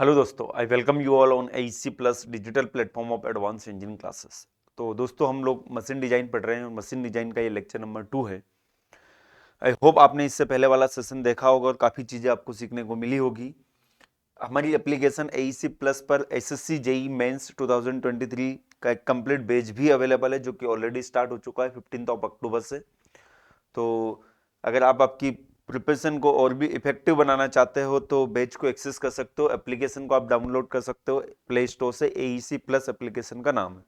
Hello दोस्तों, I welcome you all on AEC plus digital platform of advance engineering classes. तो दोस्तों, हम लोग मशीन डिजाइन पढ़ रहे हैं और मशीन डिजाइन का ये लेक्चर नंबर 2 है। आई होप आपने इससे पहले वाला सेशन देखा होगा और काफ़ी चीज़ें आपको सीखने को मिली होगी। हमारी एप्लीकेशन AEC प्लस पर SSC JEE मेंस 2023 का एक कंप्लीट बैच भी अवेलेबल है, जो कि ऑलरेडी स्टार्ट हो चुका है 15 अक्टूबर से। तो अगर आप आपकी प्रिपरेशन को और भी इफेक्टिव बनाना चाहते हो तो बैच को एक्सेस कर सकते हो। एप्लीकेशन को आप डाउनलोड कर सकते हो प्ले स्टोर से। AEC प्लस एप्लीकेशन का नाम है।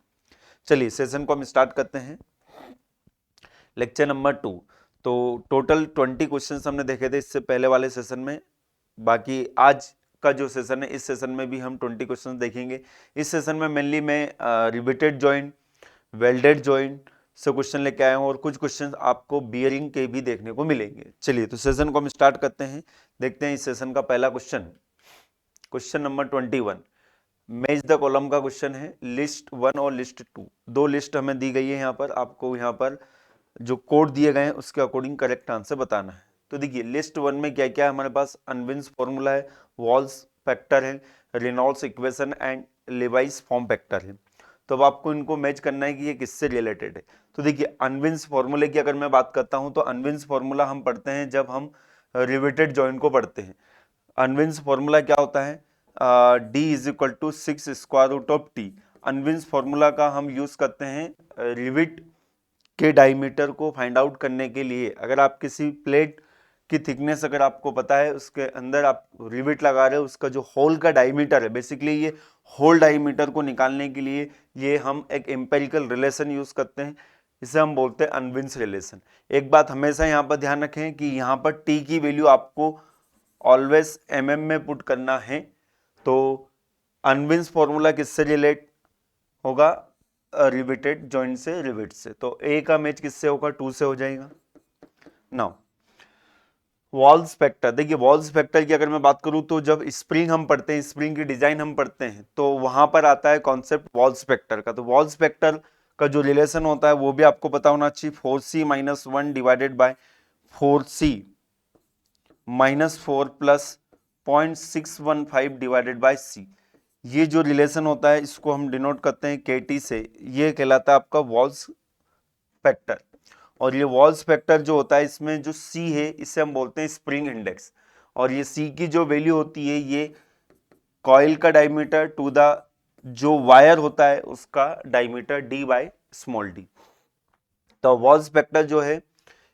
चलिए सेशन को हम स्टार्ट करते हैं। Lecture number 2। तो टोटल 20 क्वेश्चन हमने देखे थे इससे पहले वाले सेशन में। बाकी आज का जो सेशन है, इस सेशन में भी हम 20 क्वेश्चन देखेंगे। इस सेशन में मेनली मैं रिवेटेड जॉइंट, वेल्डेड जॉइंट से क्वेश्चन लेके आया हूं और कुछ क्वेश्चन आपको बियरिंग के भी देखने को मिलेंगे। चलिए तो सेशन को हम स्टार्ट करते हैं। देखते हैं इस सेशन का पहला question, question number 21। Match the column का क्वेश्चन है। लिस्ट 1 और लिस्ट 2, दो लिस्ट हमें दी गई है। यहाँ पर आपको यहाँ पर जो कोड दिए गए हैं उसके अकॉर्डिंग करेक्ट आंसर बताना है। तो देखिए लिस्ट 1 में क्या क्या है हमारे पास। अनविन्स फॉर्मूला है, वॉल्स फैक्टर है, Reynolds equation and Levi's form factor है। तो अब आपको इनको मैच करना है कि ये किससे रिलेटेड है। तो देखिए अनविन्स फॉर्मूले की अगर मैं बात करता हूं तो अनविन्स फॉर्मूला हम पढ़ते हैं जब हम रिवेटेड जॉइंट को पढ़ते हैं। अनविन्स फॉर्मूला क्या होता है, D is equal to 6 square root of T. Unwin's formula का हम यूज करते हैं रिविट के डायमीटर को फाइंड आउट करने के लिए। अगर आप किसी प्लेट की थिकनेस अगर आपको पता है, उसके अंदर आप रिविट लगा रहे हो, उसका जो होल का डायमीटर है, बेसिकली ये होल डायमीटर को निकालने के लिए ये हम एक एम्पेरिकल रिलेशन यूज करते हैं। इसे हम बोलते हैं अनविन्स रिलेशन। एक बात हमेशा यहाँ पर ध्यान रखें कि यहाँ पर टी की वैल्यू आपको ऑलवेज में पुट करना है। तो अनविन्स फॉर्मूला किससे रिलेट होगा, रिवेटेड जॉइंट से, रिवेट से। तो ए का मैच किससे होगा, 2 से हो जाएगा। नाउ वॉल्स फैक्टर, देखिए वॉल्स फैक्टर की अगर मैं बात करूं तो जब स्प्रिंग हम पढ़ते हैं, स्प्रिंग की डिजाइन हम पढ़ते हैं, तो वहां पर आता है कॉन्सेप्ट वॉल्स फैक्टर का। तो वॉल्स फैक्टर का जो रिलेशन होता है वो भी आपको पता होना चाहिए। 4c minus 1 divided by 4c minus 4 plus 0.615 divided by c। ये जो रिलेशन होता है इसको हम डिनोट करते हैं KT से। ये कहलाता है आपका वॉल्स फैक्टर। और ये वॉल्स फैक्टर जो होता है, इसमें जो C है इसे हम बोलते हैं स्प्रिंग इंडेक्स। और ये C की जो वैल्यू होती है ये कॉइल का डायमीटर टू द जो वायर होता है उसका diameter D by small d। तो वॉल्स फैक्टर जो है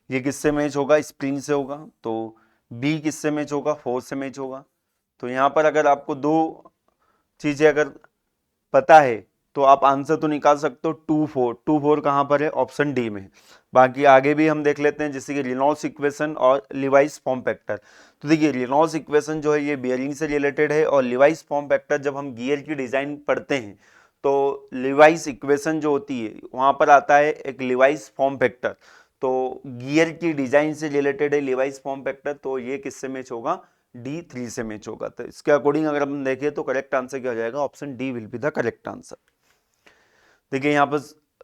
ये किससे मैच होगा, स्प्रिंग से होगा। तो B किससे मैच होगा, 4 से मैच होगा। तो यहाँ पर अगर आपको दो चीजें अगर पता है तो आप आंसर तो निकाल सकते हो। 2 4 कहां पर है, ऑप्शन डी में। बाकी आगे भी हम देख लेते हैं, जैसे कि रेनॉल्ड्स इक्वेशन और लिवाइस फॉर्म फैक्टर। तो देखिए रेनॉल्ड्स इक्वेशन जो है ये बियरिंग से रिलेटेड है, और लिवाइस फॉर्म फैक्टर जब हम गियर की डिजाइन पढ़ते हैं तो लिवाइस इक्वेशन जो होती है वहां पर आता है एक लिवाइस फॉर्म फैक्टर। तो गियर की डिजाइन से रिलेटेड है लिवाइस फॉर्म फैक्टर। तो ये किससे मैच होगा, D3 से मैच होगा। तो इसके अकॉर्डिंग अगर हम देखें तो करेक्ट आंसर क्या हो जाएगा, option D will be the correct answer. देखिए यहाँ पर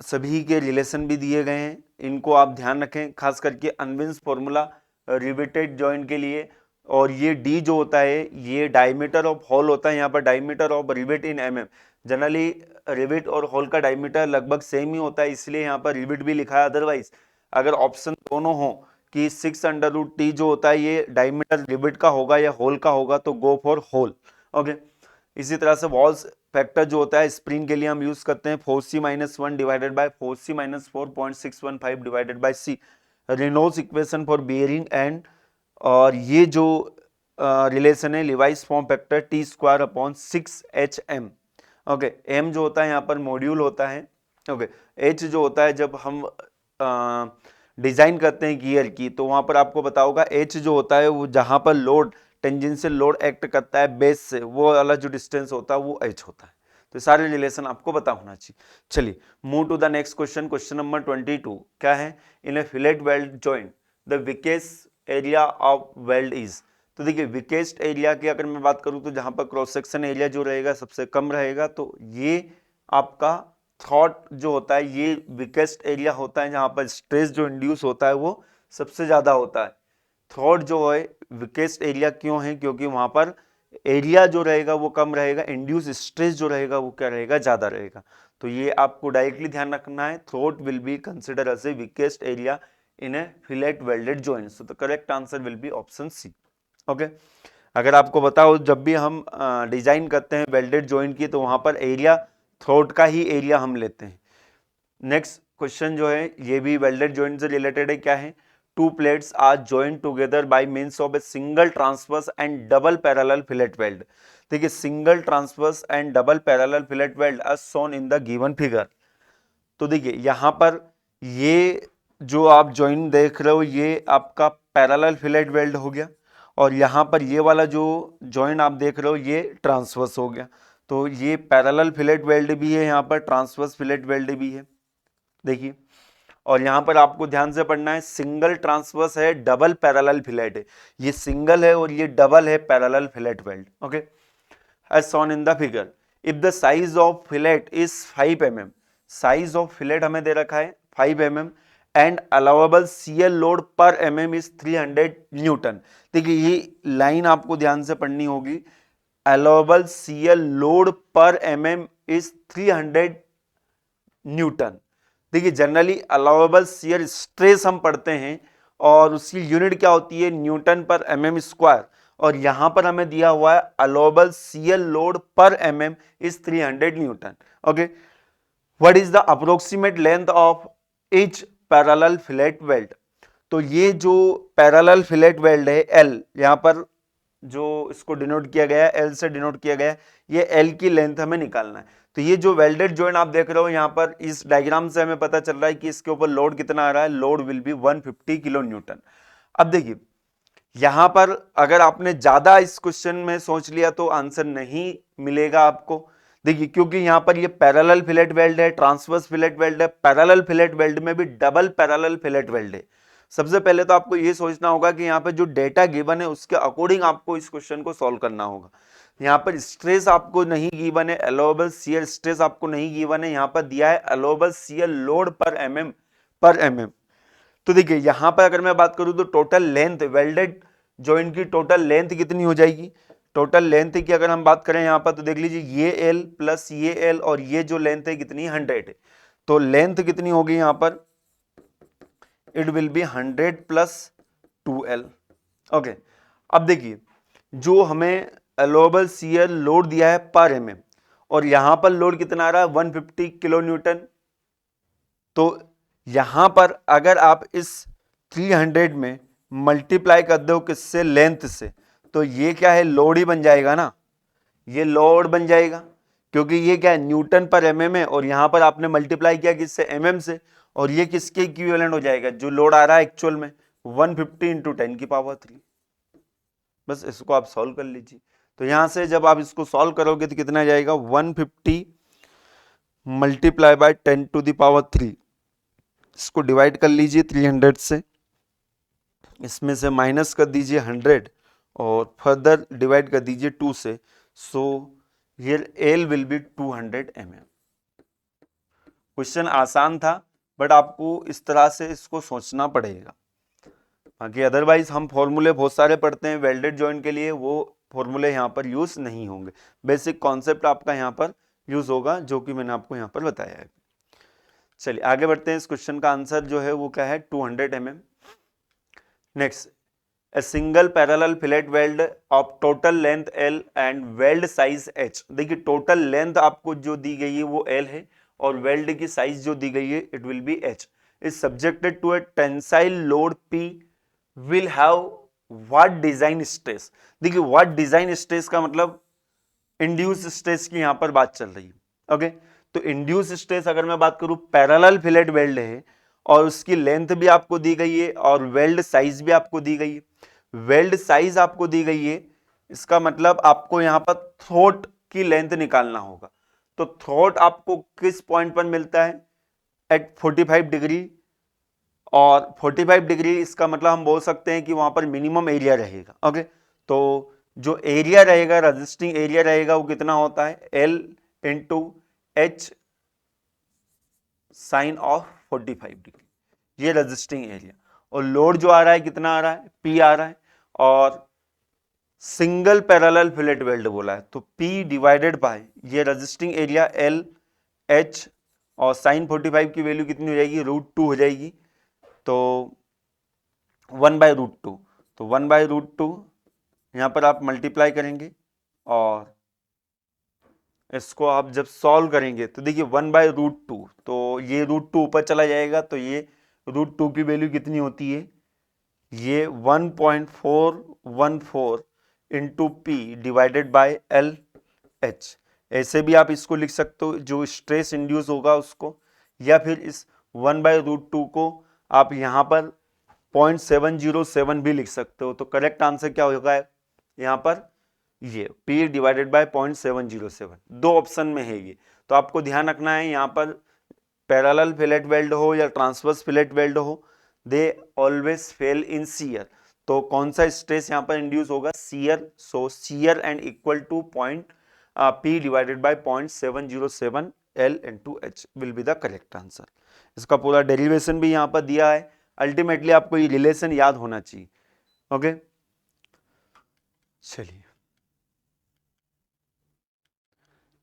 सभी के रिलेशन भी दिए गए हैं, इनको आप ध्यान रखें, खास करके अनविन्स फॉर्मूला रिवेटेड जॉइंट के लिए। और ये डी जो होता है ये डायमीटर ऑफ होल होता है। यहाँ पर diameter of rivet in generally rivet और होल का डायमीटर लगभग सेम ही होता है, इसलिए यहाँ पर रिवेट भी लिखा है। अदरवाइज अगर ऑप्शन दोनों हो कि 6√T जो होता है ये डायमीटर रिवेट का होगा या होल का होगा, तो गो फॉर होल। ओके, इसी तरह से वॉल्स फैक्टर जो होता है स्प्रिंग के लिए हम यूज करते हैं 4c minus 1 divided by 4c minus 4.615 divided by c। Reynolds equation for bearing and, और ये जो रिलेशन है Levi's form factor T square upon 6HM। Okay, m जो होता है यहाँ पर मॉड्यूल होता है। ओके, h जो होता है जब हम डिजाइन करते हैं गियर की, तो वहां पर आपको पता होगा h जो होता है वो जहां पर लोड टेंजेंशियल लोड एक्ट करता है बेस से, वो वाला जो डिस्टेंस होता है वो h होता है। तो सारे रिलेशन आपको पता होना चाहिए। चलिए move to the next question, question number 22। क्या है, in a fillet weld joint the weakest area of weld is. तो देखिए विकेस्ट एरिया की अगर मैं बात करूं तो जहां पर क्रॉस सेक्शन एरिया जो रहेगा सबसे कम रहेगा, तो ये आपका थ्रॉट जो होता है ये विकेस्ट एरिया होता है, जहां पर स्ट्रेस जो इंड्यूस होता है वो सबसे ज्यादा होता है। थ्रॉट जो है विकेस्ट एरिया क्यों है, क्योंकि वहां पर एरिया जो रहेगा वो कम रहेगा, इंड्यूस स्ट्रेस जो रहेगा वो क्या रहेगा, ज्यादा रहेगा। तो ये आपको डायरेक्टली ध्यान रखना है, throat will be consider as a weakest area in a fillet welded joint, so the correct answer will be option C. Okay, अगर आपको बताओ जब भी हम डिजाइन करते हैं वेल्डेड जॉइंट की तो वहां पर एरिया थ्रोट का ही एरिया हम लेते हैं। नेक्स्ट क्वेश्चन जो है ये भी वेल्डेड जॉइंट से रिलेटेड है, क्या है, two plates are joint together by means of a single transverse and double parallel fillet weld. देखिए single transverse and double parallel fillet weld as shown in the given figure. तो देखिए यहां पर ये जो आप जॉइंट देख रहे हो ये आपका पैरेलल फिलेट वेल्ड हो गया, और यहां पर ये वाला जो जॉइंट आप देख रहे हो ये ट्रांसवर्स हो गया। तो ये पैरेलल फिलेट वेल्ड भी है, यहाँ पर ट्रांसवर्स फिलेट वेल्ड भी है, देखिए। और यहां पर आपको ध्यान से पढ़ना है, सिंगल ट्रांसवर्स है, डबल पैरेलल फिलेट है, ये सिंगल है और ये डबल है parallel fillet weld. Okay, as shown in the figure, if the size of fillet is 5 mm, size of fillet हमें दे रखा है 5 mm and allowable CL load per mm is 300 newton. देखिए ये लाइन आपको ध्यान से पढ़नी होगी, allowable CL load per mm is 300 newton. देखिए जनरली अलाउेबल शियर स्ट्रेस हम पढ़ते हैं और उसकी यूनिट क्या होती है, न्यूटन पर mm स्क्वायर, और यहां पर हमें दिया हुआ है allowable shear load per mm is 300 Newton. Okay, what is the approximate length of each parallel fillet weld. तो ये जो पैरेलल फिलेट वेल्ड है L, यहां पर जो इसको डिनोट किया गया है L से डिनोट किया गया है, ये L की लेंथ हमें निकालना है। तो ये जो वेल्डेड जॉइंट आप देख रहे हो यहाँ पर इस डायग्राम से हमें पता चल रहा है कि इसके ऊपर लोड कितना आ रहा है, load will be 150 kilo Newton. अब देखिए यहां पर अगर आपने ज्यादा इस क्वेश्चन में सोच लिया तो आंसर नहीं मिलेगा आपको। देखिए क्योंकि यहां पर ये पैरेलल फिलेट वेल्ड है, ट्रांसवर्स फिलेट वेल्ड है, पैरेलल फिलेट वेल्ड में भी डबल पैरेलल फिलेट वेल्ड है। सबसे पहले तो आपको ये सोचना होगा कि यहाँ पे जो डेटा गिवन है उसके अकॉर्डिंग आपको इस क्वेश्चन को सॉल्व करना होगा। यहाँ पर स्ट्रेस आपको नहीं गिवन है, अलाउेबल शियर स्ट्रेस आपको नहीं गिवन है, यहाँ पर दिया है allowable shear load per mm। तो देखिए यहां पर अगर मैं बात करूं तो टोटल लेंथ वेल्डेड जॉइंट की टोटल लेंथ कितनी हो जाएगी, टोटल लेंथ की अगर हम बात करें यहां पर तो देख लीजिए ये L प्लस ये L और ये जो लेंथ है कितनी 100 है, तो लेंथ कितनी होगी यहां पर, it will B 100 plus 2L। Okay, अब देखिए जो हमें अलाउेबल शियर लोड दिया है पर mm और यहां पर लोड कितना आ रहा है 150 किलो न्यूटन। तो यहां पर अगर आप इस 300 में मल्टीप्लाई कर दो किससे, लेंथ से, तो ये क्या है, लोड ही बन जाएगा ना, ये लोड बन जाएगा क्योंकि ये क्या है न्यूटन पर mm है और यहां पर आपने मल्टीप्लाई किया किससे, mm से, और ये किसके इक्विवेलेंट हो जाएगा, जो लोड आ रहा है एक्चुअल में 150 इंटू 10 की पावर 3। बस इसको आप सॉल्व कर लीजिए। तो यहां से जब आप इसको सॉल्व करोगे तो कितना जाएगा, 150 multiply by 10 to the power 3, इसको डिवाइड कर लीजिए 300 से, इसमें से माइनस कर दीजिए 100 और फर्दर डिवाइड कर दीजिए 2 से, so here L will be 200 mm। Question आसान था बट आपको इस तरह से इसको सोचना पड़ेगा, बाकी अदरवाइज हम फॉर्मूले बहुत सारे पढ़ते हैं वेल्डेड जॉइंट के लिए, वो फॉर्मूले यहाँ पर यूज नहीं होंगे, बेसिक कॉन्सेप्ट आपका यहाँ पर यूज होगा जो कि मैंने आपको यहाँ पर बताया है। चलिए आगे बढ़ते हैं, इस क्वेश्चन का आंसर जो है वो क्या है 200 mm। Next, a single parallel fillet weld of total length L and weld size H। देखिए टोटल लेंथ आपको जो दी गई है वो L है और वेल्ड की साइज जो दी गई है it will be H, is subjected to a tensile load P will have what design stress. देखिए व्हाट डिजाइन स्ट्रेस का मतलब इंड्यूस स्ट्रेस की यहां पर बात चल रही है। ओके, तो इंड्यूस स्ट्रेस अगर मैं बात करूं पैरेलल फिलेट वेल्ड है और उसकी लेंथ भी आपको दी गई है और वेल्ड साइज भी आपको दी गई है, वेल्ड साइज आपको दी गई है, इसका मतलब आपको यहां पर थ्रोट की लेंथ निकालना होगा। तो थ्रोट आपको किस पॉइंट पर मिलता है, एट 45 डिग्री, और 45 डिग्री इसका मतलब हम बोल सकते हैं कि वहां पर मिनिमम एरिया रहेगा। ओके, तो जो एरिया रहेगा, रेजिस्टिंग एरिया रहेगा वो कितना होता है, L into H sine of 45 degree, ये रेजिस्टिंग एरिया, और लोड जो आ रहा है कितना आ रहा है, P आ रहा है, और सिंगल पैरेलल फिलेट वेल्ड बोला है, तो P डिवाइडेड बाय ये रेजिस्टिंग एरिया L H और साइन 45 की वैल्यू कितनी हो जाएगी, √2 हो जाएगी, तो 1/√2, तो 1/√2 यहां पर आप मल्टीप्लाई करेंगे और इसको आप जब सॉल्व करेंगे तो देखिए 1/√2, तो ये √2 ऊपर चला जाएगा, तो ये √2 की वैल्यू कितनी होती है, ये 1.414 into P divided by L H. ऐसे भी आप इसको लिख सकते हो, जो स्ट्रेस इंड्यूस होगा उसको, या फिर इस 1/√2 को आप यहां पर 0.707 भी लिख सकते हो। तो करेक्ट आंसर क्या होगा यहां पर, ये P डिवाइडेड बाय 0.707, दो ऑप्शन में है ये। तो आपको ध्यान रखना है यहां पर पैरेलल फिलेट वेल्ड हो या ट्रांसवर्स फिलेट वेल्ड हो, they always fail in shear. तो कौन सा स्ट्रेस यहां पर इंड्यूस होगा, shear. So shear and equal to P divided by 0.707 L into H will be the correct answer. इसका पूरा डेरिवेशन भी यहां पर दिया है। अल्टीमेटली आपको ये रिलेशन याद होना चाहिए। ओके, चलिए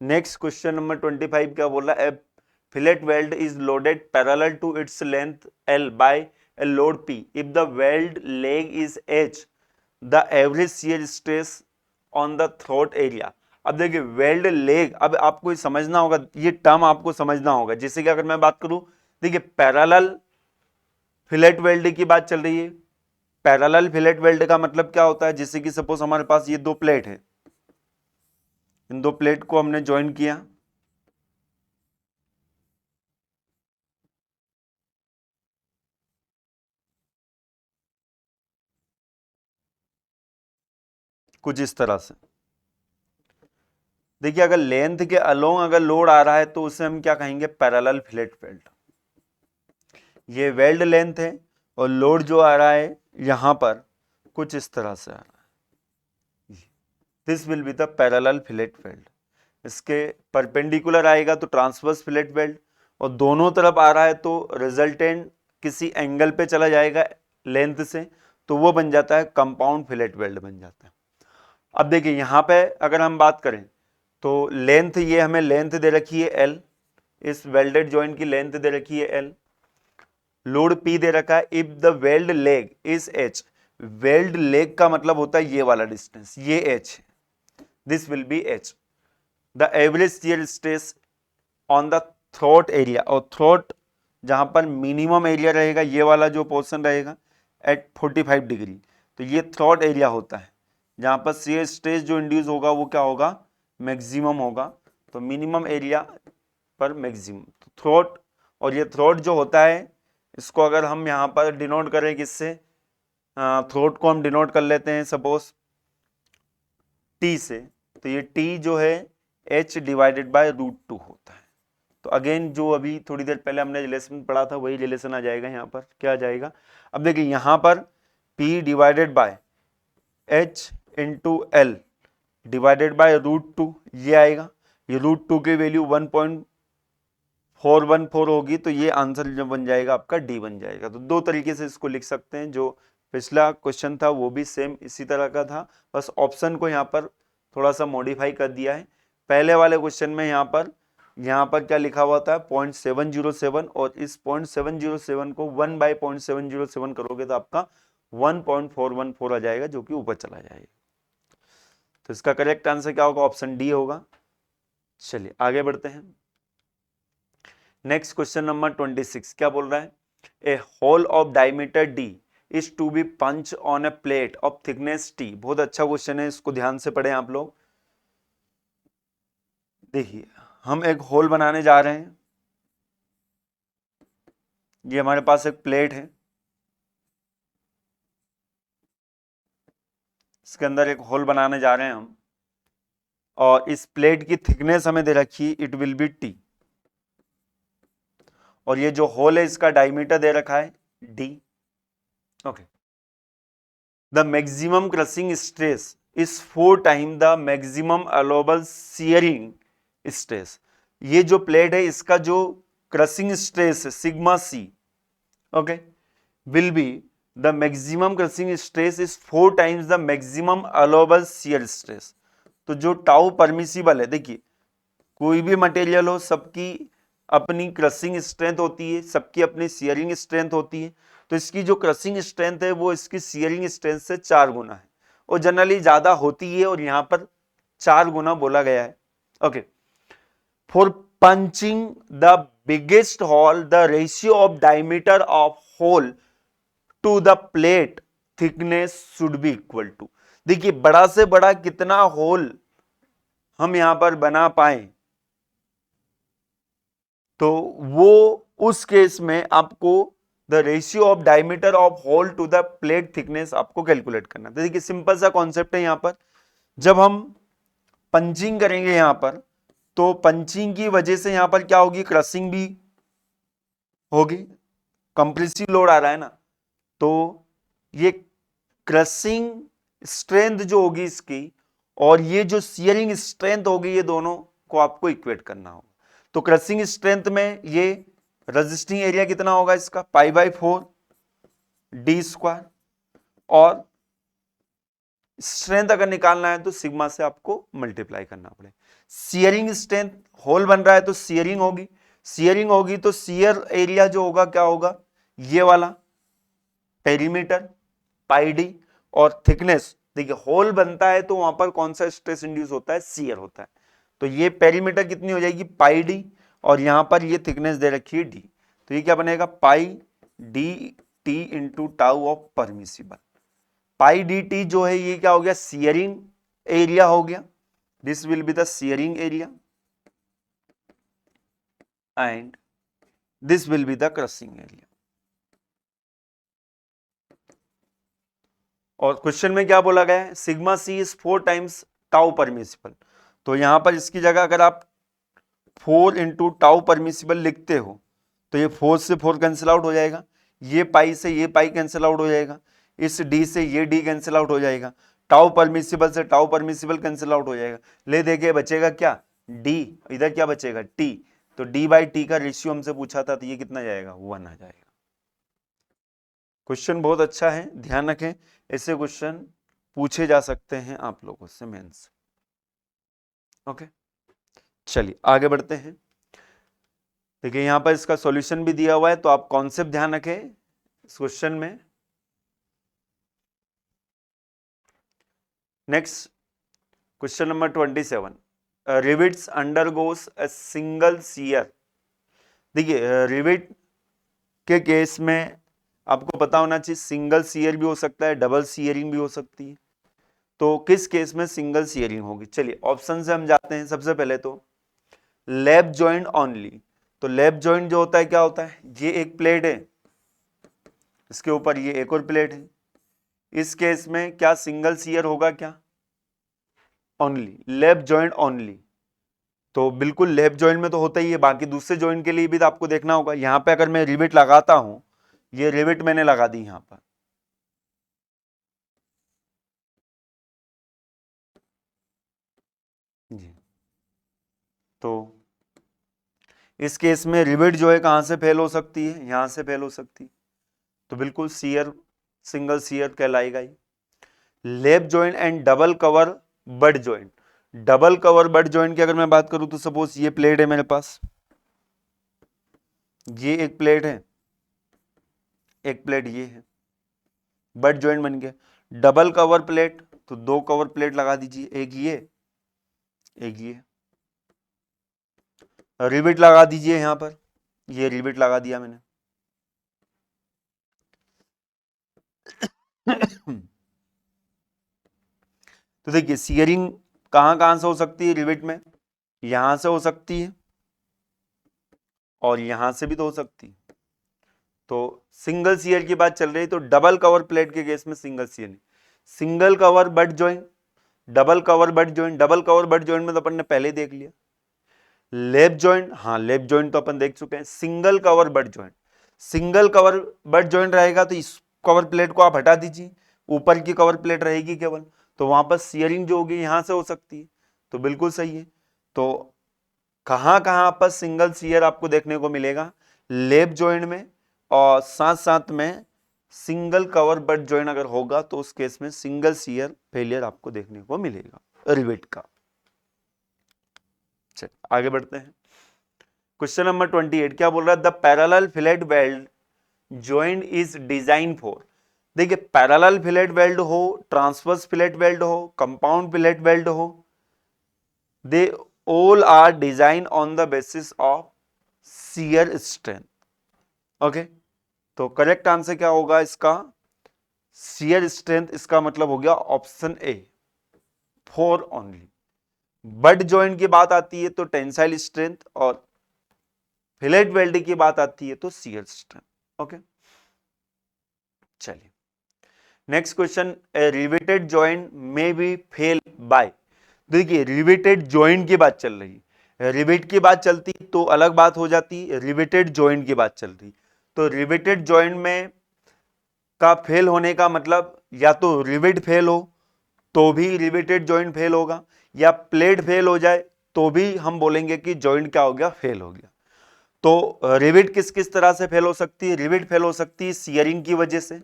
नेक्स्ट क्वेश्चन नंबर 25 क्या बोल रहा है, fillet weld is loaded parallel to its length L by a load P if the weld leg is H, the average shear stress on the throat area। अब देखिए weld leg, अब आपको ये समझना होगा, ये टर्म आपको समझना होगा। जैसे कि अगर मैं बात करूं, देखिए पैरेलल फिलेट वेल्ड की बात चल रही है। पैरेलल फिलेट वेल्ड का मतलब क्या होता है, जैसे कि सपोज हमारे पास ये दो प्लेट है, इन दो प्लेट को हमने ज्वाइन किया, कुछ इस तरह से। देखिए अगर लेंथ के अलोंग अगर लोड आ रहा है तो उसे हम क्या कहेंगे, पैरेलल फिलेट वेल्ड। ये वेल्ड लेंथ है और लोड जो आ रहा है यहां पर कुछ इस तरह से आ रहा है, this will be the parallel fillet weld. इसके परपेंडिकुलर आएगा तो ट्रांसवर्स फिलेट वेल्ड, और दोनों तरफ आ रहा है तो रिजल्टेंट किसी एंगल पे चला जाएगा लेंथ से, तो वो बन जाता है कंपाउंड फिलेट वेल्ड बन जाता है। अब देखिए यहां पे अगर हम बात करें तो लेंथ, ये हमें लेंथ दे रखी है L, इस वेल्डेड जॉइंट की लेंथ दे रखी है L, लोड P दे रखा है। If the weld leg is H, weld leg का मतलब होता है ये वाला डिस्टेंस, ये H, this will be H। The average shear stress on the throat area, और थ्रोट जहां पर मिनिमम एरिया रहेगा, ये वाला जो पोर्शन रहेगा एट 45 डिग्री, तो ये थ्रोट एरिया होता है जहां पर शियर स्ट्रेस जो इंड्यूस होगा वो क्या होगा, मैक्सिमम होगा। तो मिनिमम एरिया पर मैक्सिमम थ्रोट, और ये थ्रोट जो होता है इसको अगर हम यहाँ पर डिनोट करें किससे, थ्रोट को हम डिनोट कर लेते हैं सपोज T से, तो ये T जो है H डिवाइडेड बाय √2 होता है। तो अगेन जो अभी थोड़ी देर पहले हमने रिलेशन पढ़ा था वही रिलेशन आ जाएगा यहाँ पर। क्या आ जाएगा, अब देखिए यहाँ पर P divided bye H into L divided by √2 ये आएगा, ये √2 की वैल्यू 1.414 होगी, तो ये आंसर जो बन जाएगा आपका D बन जाएगा। तो दो तरीके से इसको लिख सकते हैं, जो पिछला क्वेश्चन था वो भी सेम इसी तरह का था, बस ऑप्शन को यहाँ पर थोड़ा सा मॉडिफाई कर दिया है। पहले वाले क्वेश्चन में यहाँ पर क्या लिखा हुआ था 0.707, और इस 0.707 को 1/0.707 करोगे तो आपका 1.414 आ जाएगा, जो कि ऊपर चला जाएगा। तो इसका करेक्ट आंसर क्या होगा, ऑप्शन डी होगा। चलिए आगे बढ़ते हैं। नेक्स्ट क्वेश्चन नंबर 26 क्या बोल रहा है, a hole of diameter D is to be punch on a plate of thickness T। बहुत अच्छा क्वेश्चन है, इसको ध्यान से पढ़ें आप लोग। देखिए हम एक होल बनाने जा रहे हैं, ये हमारे पास एक प्लेट है, इसके अंदर एक होल बनाने जा रहे हैं हम, और इस प्लेट की थिकनेस हमें दे रखी है, इट विल बी T, और ये जो होल है इसका डायमीटर दे रखा है D। Okay, the maximum crushing stress is 4 time the maximum allowable shearing stress. ये जो प्लेट है इसका जो क्रशिंग स्ट्रेस है sigma C, okay, will be the maximum crushing stress is 4 times the maximum allowable shear stress. तो जो tau permissible है, देखिए कोई भी मटेरियल हो, सबकी अपनी क्रशिंग स्ट्रेंथ होती है, सबकी अपनी शियरिंग स्ट्रेंथ होती है। तो इसकी जो क्रशिंग स्ट्रेंथ है वो इसकी शियरिंग स्ट्रेंथ से 4 गुना है, और जनरली ज्यादा होती है, और यहां पर 4 गुना बोला गया है। Okay, for punching the biggest hole the ratio of diameter of hole to the plate thickness should be equal to. देखिए बड़ा से बड़ा कितना होल हम यहां पर बना पाए, तो वो उस केस में आपको the ratio of diameter of hole to the plate thickness आपको कैलकुलेट करना। तो देखिए सिंपल सा कॉन्सेप्ट है यहां पर, जब हम पंचिंग करेंगे यहां पर, तो पंचिंग की वजह से यहां पर क्या होगी, क्रशिंग भी होगी, कंप्रेसिव लोड आ रहा है ना, तो ये क्रशिंग स्ट्रेंथ जो होगी इसकी, और ये जो शियरिंग स्ट्रेंथ होगी, ये दोनों को आपको इक्वेट करना होगा। तो क्रशिंग स्ट्रेंथ में ये रेजिस्टिंग एरिया कितना होगा इसका, π/4 d स्क्वायर, और स्ट्रेंथ अगर निकालना है तो सिग्मा से आपको मल्टीप्लाई करना पड़ेगा। शियरिंग स्ट्रेंथ, होल बन रहा है तो शियरिंग होगी, शियरिंग होगी तो शियर एरिया जो होगा क्या होगा, ये वाला पेरीमीटर πd, और थिकनेस, देखिए होल बनता है तो वहां पर कौन सा स्ट्रेस इंड्यूस होता है, शियर होता है। तो ये पेरीमीटर कितनी हो जाएगी, πd, और यहां पर ये थिकनेस दे रखी है d, तो ये क्या बनेगा, πdt into tau of permissible. πdt जो है ये क्या हो गया, शियरिंग एरिया हो गया, this will be the shearing area and this will be the crushing area. और क्वेश्चन में क्या बोला गया है, sigma c is 4 times tau permissible. तो यहां पर इसकी जगह अगर आप 4 इंटू टाउ परमिसिबल लिखते हो, तो ये 4 से 4 कैंसिल आउट हो जाएगा, ये पाई से ये पाई कैंसिल आउट हो जाएगा, इस डी से ये डी कैंसिल आउट हो जाएगा, टाउ परमिसिबल से टाउ परमिसिबल कैंसिल आउट हो जाएगा। ले देखिए बचेगा क्या, डी, इधर क्या बचेगा, टी। तो डी बाई टी का रेशियो हमसे पूछा था, तो ये कितना जाएगा, 1 आ जाएगा। क्वेश्चन बहुत अच्छा है, ध्यान रखें, ऐसे क्वेश्चन पूछे जा सकते हैं आप लोगों से मेंस। ओके, चलिए आगे बढ़ते हैं। देखिए यहां पर इसका सॉल्यूशन भी दिया हुआ है, तो आप कॉन्सेप्ट ध्यान रखें इस क्वेश्चन में। Next question number 27, rivets undergoes a single shear. देखिए रिविट के केस में आपको पता होना चाहिए, सिंगल शियर भी हो सकता है, डबल शियरिंग भी हो सकती है। तो किस केस में सिंगल शियरिंग होगी, चलिए ऑप्शन से हम जाते हैं। सबसे पहले तो लैप जॉइंट ओनली। तो लैप जॉइंट जो होता है क्या होता है, ये एक प्लेट है, इसके ऊपर ये एक और प्लेट है, इस केस में क्या सिंगल शियर होगा, क्या ओनली, लैप जॉइंट ओनली। तो बिल्कुल लैप जॉइंट में तो होता ही है, बाकी दूसरे जॉइंट के लिए भी तो आपको देखना होगा। यहां पे अगर मैं रिविट लगाता हूं, ये रिविट मैंने लगा दी यहां पर, जी, तो इस केस में रिविट जो है कहां से फेल हो सकती है, यहां से फेल हो सकती है, तो बिल्कुल शियर, सिंगल शियर कहलाएगा ही। Lap joint and double cover butt joint. Double cover butt joint की अगर मैं बात करूं, तो सपोज ये प्लेट है मेरे पास, ये एक प्लेट है, एक प्लेट ये है, बट जॉइंट बन गया। डबल कवर प्लेट, तो 2 कवर प्लेट लगा दीजिए, एक ये एक ये, रिविट लगा दीजिए यहां पर, ये रिविट लगा दिया मैंने। तो देखिए शियरिंग कहां कहां से हो सकती है रिविट में, यहां से हो सकती है और यहां से भी तो हो सकती है। तो सिंगल शियर की बात चल रही है, तो डबल कवर प्लेट के केस में सिंगल शियर नहीं, single cover butt joint, double cover butt joint. Double cover butt joint में तो अपन ने पहले ही देख लिया। लेप जॉइंट, हाँ लेप जॉइंट तो अपन देख चुके हैं। Single cover butt joint, single cover butt joint रहेगा तो इस कवर प्लेट को आप हटा दीजिए, ऊपर की कवर प्लेट रहेगी केवल, तो वहां पर शियरिंग जो होगी यहां से हो सकती है, तो बिल्कुल सही है। तो कहां कहां पर सिंगल शियर आपको देखने को मिलेगा, लेप जॉइंट में, और साथ साथ में सिंगल कवर बट जॉइन अगर होगा तो उस केस में सिंगल शियर फेलियर आपको देखने को मिलेगा रिवेट का। चलिए आगे बढ़ते हैं। क्वेश्चन नंबर 28 क्या बोल रहा है? The parallel fillet weld joint is design for. देखिए पैरेलल फिलेट वेल्ड हो, ट्रांसवर्स फिलेट वेल्ड हो, कंपाउंड फिलेट वेल्ड हो, they all are design on the basis of shear strength. Okay, तो करेक्ट आंसर क्या होगा इसका? शियर स्ट्रेंथ, इसका मतलब हो गया option A 4 only. But joint की बात आती है तो टेंसाइल स्ट्रेंथ, और फिलेट वेल्ड की बात आती है तो शियर स्ट्रेंथ। ओके, चलिए नेक्स्ट क्वेश्चन, रिवेटेड जॉइंट में बी फेल बाय। देखिए रिवेटेड जॉइंट की बात चल रही है, रिवेट की बात चलती तो अलग बात हो जाती, रिवेटेड जॉइंट की बात चल रही, तो रिवेटेड जॉइंट में का फेल होने का मतलब या तो रिवेट फेल हो तो भी रिवेटेड जॉइंट फेल होगा, या प्लेट फेल हो जाए तो भी हम बोलेंगे कि जॉइंट क्या हो गया? फेल हो गया। तो रिवेट किस किस तरह से फेल हो सकती है? रिवेट फेल हो सकती है शियरिंग की वजह से,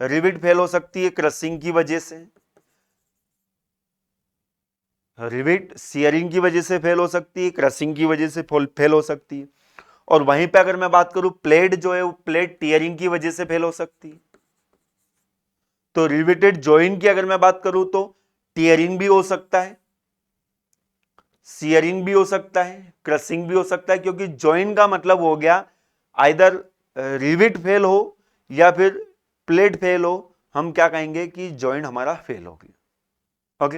रिवेट फेल हो सकती है क्रशिंग की वजह से, रिवेट शियरिंग की वजह से फेल हो सकती है, क्रशिंग की वजह से फेल हो सकती है। और वहीं पे अगर मैं बात करूं प्लेट जो है वो प्लेट टीयरिंग की वजह से फेल हो सकती है। तो रिवेटेड जॉइंट की अगर मैं बात करूं तो टीयरिंग भी हो सकता है, शियरिंग भी हो सकता है, क्रशिंग भी हो सकता है, क्योंकि जॉइंट का मतलब हो गया आइदर रिवेट फेल हो या फिर प्लेट फेल हो, हम क्या कहेंगे कि जॉइंट हमारा फेल हो गया। ओके,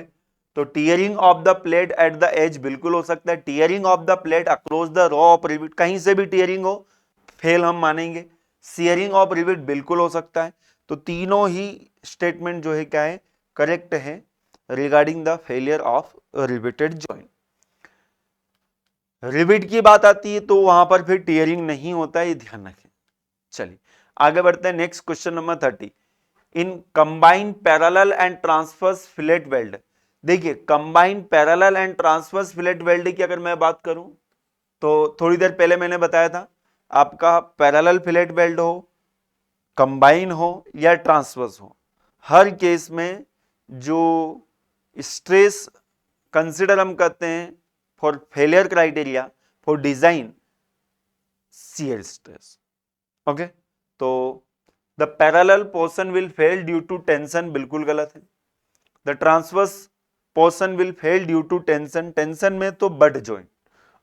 तो tearing of the plate at the edge बिल्कुल हो सकता है, tearing of the plate across the row of rivet, कहीं से भी टीयरिंग हो फेल हम मानेंगे, शियरिंग ऑफ रिवेट बिल्कुल हो सकता है। तो तीनों ही स्टेटमेंट जो है क्या है? करेक्ट है regarding the failure of riveted joint. Rivet की बात आती है तो वहां पर फिर टीयरिंग नहीं होता है, ये ध्यान रखें। चलिए आगे बढ़ते हैं। Next question number 30, in combined parallel and transverse fillet weld. देखिए combined parallel and transverse fillet weld की अगर मैं बात करूं तो थोड़ी देर पहले मैंने बताया था, आपका पैरेलल फिलेट वेल्ड हो, कंबाइन हो या ट्रांसवर्स हो, हर केस में जो स्ट्रेस कंसिडर हम करते हैं for failure criteria for design, shear stress. Okay, तो the parallel portion will fail due to tension, बिल्कुल गलत है। The transverse portion will fail due to tension, tension में तो butt joint.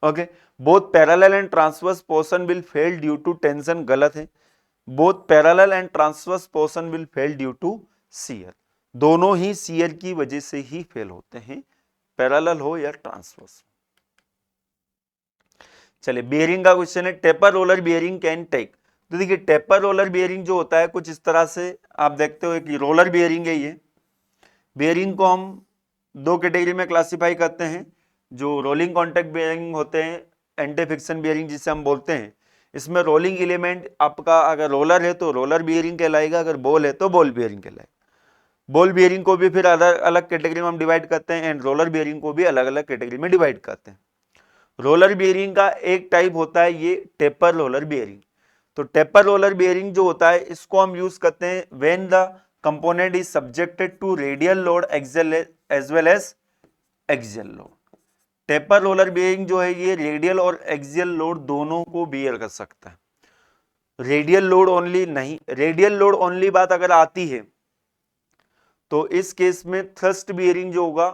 Okay, both parallel and transverse portion will fail due to tension, गलत है। Both parallel and transverse portion will fail due to shear, दोनों ही shear की वजह से ही fail होते हैं, पैरेलल हो या ट्रांसवर्स। चलिए बियरिंग का क्वेश्चन है, taper roller bearing can take. तो देखिए टेपर रोलर बियरिंग जो होता है कुछ इस तरह से आप देखते हो, एक रोलर बियरिंग है, ये बियरिंग को हम दो कैटेगरी में क्लासिफाई करते हैं, जो रोलिंग कॉन्टैक्ट बियरिंग होते हैं, एंटी फिक्शन बियरिंग जिसे हम बोलते हैं। इसमें रोलिंग एलिमेंट आपका अगर रोलर है तो रोलर बियरिंग कहलाएगा, अगर बॉल है तो बॉल बियरिंग कहलाएगा। बॉल बियरिंग को भी फिर अलग अलग कैटेगरी में हम डिवाइड करते हैं, एंड रोलर बियरिंग को भी अलग अलग कैटेगरी में डिवाइड करते हैं। रोलर बियरिंग का एक टाइप होता है ये टेपर रोलर बियरिंग। तो टेपर रोलर बियरिंग जो होता है इसको हम यूज करते हैं when the component is subjected to radial load axial as well as axial load. Taper roller bearing जो है ये रेडियल और एक्सियल लोड दोनों को बियर कर सकता है, रेडियल लोड ओनली नहीं। रेडियल लोड ओनली बात अगर आती है तो इस केस में थ्रस्ट बियरिंग जो होगा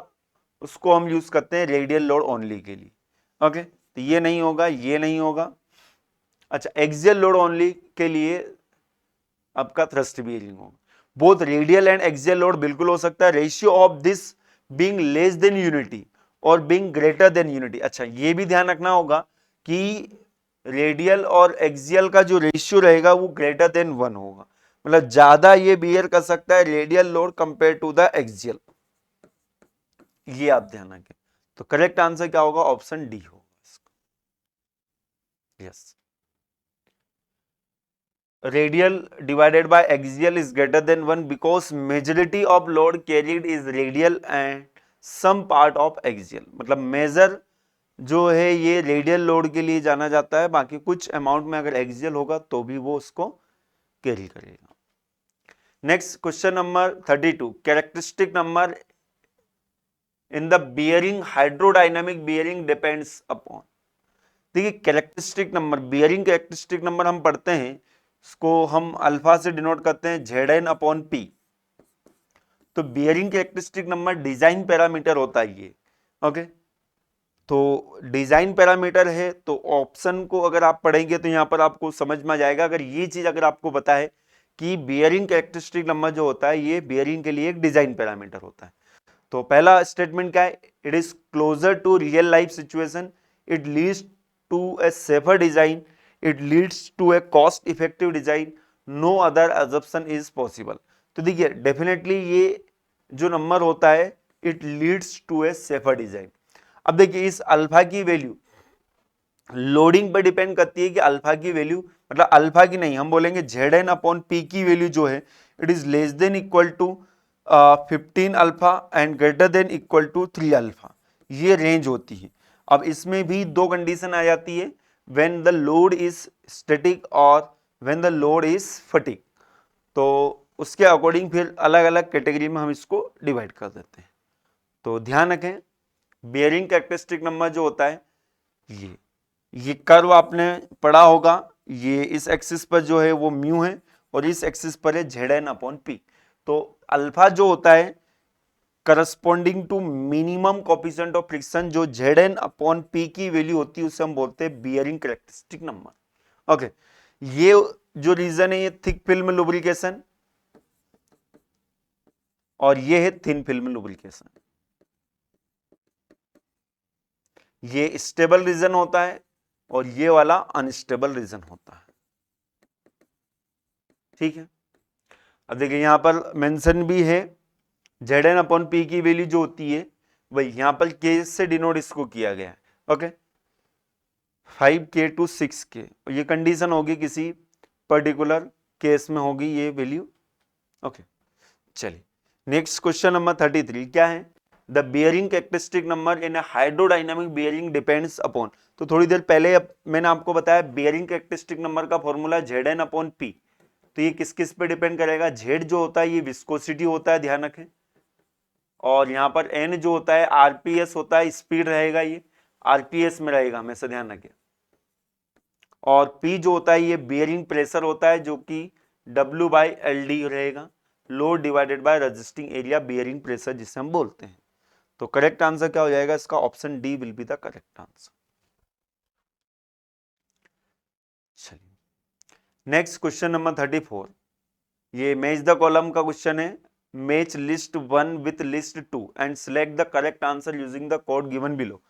उसको हम यूज करते हैं रेडियल लोड ओनली के लिए। ओके, तो ये नहीं होगा, ये नहीं होगा। अच्छा, एक्सियल लोड ओनली के लिए आपका थ्रस्ट बियरिंग होगा। Both radial and axial load बिल्कुल हो सकता है, ratio of this being less than unity और बीइंग ग्रेटर देन यूनिटी। अच्छा, ये भी ध्यान रखना होगा कि रेडियल और एक्सियल का जो रेशियो रहेगा वो ग्रेटर देन 1 होगा, मतलब ज्यादा ये बियर कर सकता है radial load compare to the axial, ये आप ध्यान रखें। तो करेक्ट आंसर क्या होगा? ऑप्शन डी होगा। Yes, radial divided by axial is greater than 1 because majority of load carried is radial and some part of axial। मतलब मेजर जो है ये रेडियल लोड के लिए जाना जाता है, बाकी कुछ अमाउंट में अगर एक्सियल होगा तो भी वो उसको कैरी करेगा। Next question number 32, characteristic number in the bearing hydrodynamic bearing depends upon. देखिए characteristic number, bearing characteristic number हम पढ़ते हैं, इसको हम अल्फा से डिनोट करते हैं Zn अपॉन P। तो bearing characteristic number design parameter होता है ये, ओके। तो डिजाइन पैरामीटर है, तो ऑप्शन को अगर आप पढ़ेंगे तो यहां पर आपको समझ में आ जाएगा। अगर ये चीज अगर आपको पता है कि बियरिंग कैरेक्टरिस्टिक नंबर जो होता है ये बियरिंग के लिए एक डिजाइन पैरामीटर होता है। तो पहला स्टेटमेंट क्या है, it is closer to real life situation, it leads to a safer design, it leads to a cost effective design, no other assumption is possible. तो देखिए डेफिनेटली ये जो नंबर होता है it leads to a safer design. अब देखिए इस alpha की वैल्यू लोडिंग पर डिपेंड करती है कि अल्फा की वैल्यू, मतलब अल्फा की नहीं, हम बोलेंगे Zn अपॉन पी की वैल्यू जो है it is less than equal to 15 alpha and greater than equal to 3 alpha, ये रेंज होती है। अब इसमें भी दो कंडीशन आ जाती है, when the load is static और व्हेन द लोड इज फटिक। तो उसके अकॉर्डिंग फिर अलग अलग कैटेगरी में हम इसको डिवाइड कर देते हैं। तो ध्यान रखें बियरिंग कैरेक्टरिस्टिक नंबर जो होता है ये कर्व आपने पढ़ा होगा, ये इस एक्सिस पर जो है वो म्यू है और इस एक्सिस पर है Zn अपॉन P। तो अल्फा जो होता है corresponding to minimum coefficient of friction, जो Zn अपॉन P की वैल्यू होती है उसे हम बोलते हैं बियरिंग कैरेक्टरिस्टिक नंबर, ओके। ये जो रीजन है ये थिक फिल्म लुब्रिकेशन और ये है थिन फिल्म लुब्रिकेशन। ये स्टेबल रीजन होता है और ये वाला अनस्टेबल रीजन होता है, ठीक है। अब देखिए यहां पर मेंशन भी है Zn अपॉन P की वैल्यू जो होती है वही यहां पर K से डिनोट इसको किया गया है, ओके। 5K to 6K, ये कंडीशन होगी किसी पर्टिकुलर केस में होगी ये वैल्यू, ओके। चलिए नेक्स्ट क्वेश्चन नंबर 33 क्या है, the bearing characteristic number in hydrodynamic bearing depends upon. तो थोड़ी देर पहले मैंने आपको बताया बियरिंग कैरेक्टरिस्टिक नंबर का फॉर्मूला Zn अपॉन P। तो ये किस किस पे डिपेंड करेगा, Z जो होता है ये विस्कोसिटी होता है, ध्यान रखें, और यहां पर N जो होता है आरपीएस होता है, स्पीड रहेगा, ये आरपीएस में रहेगा हमेशा, ध्यान रखें। और P जो होता है ये बियरिंग प्रेशर होता है जो कि W/LD रहेगा, load divided by resisting area bearing pressure जिसे हम बोलते हैं। तो करेक्ट आंसर क्या हो जाएगा इसका, option D will be the correct answer. चलिए नेक्स्ट क्वेश्चन नंबर 34, ये मैच द कॉलम का क्वेश्चन है, match list 1 with list 2 and select the correct answer using the code given below.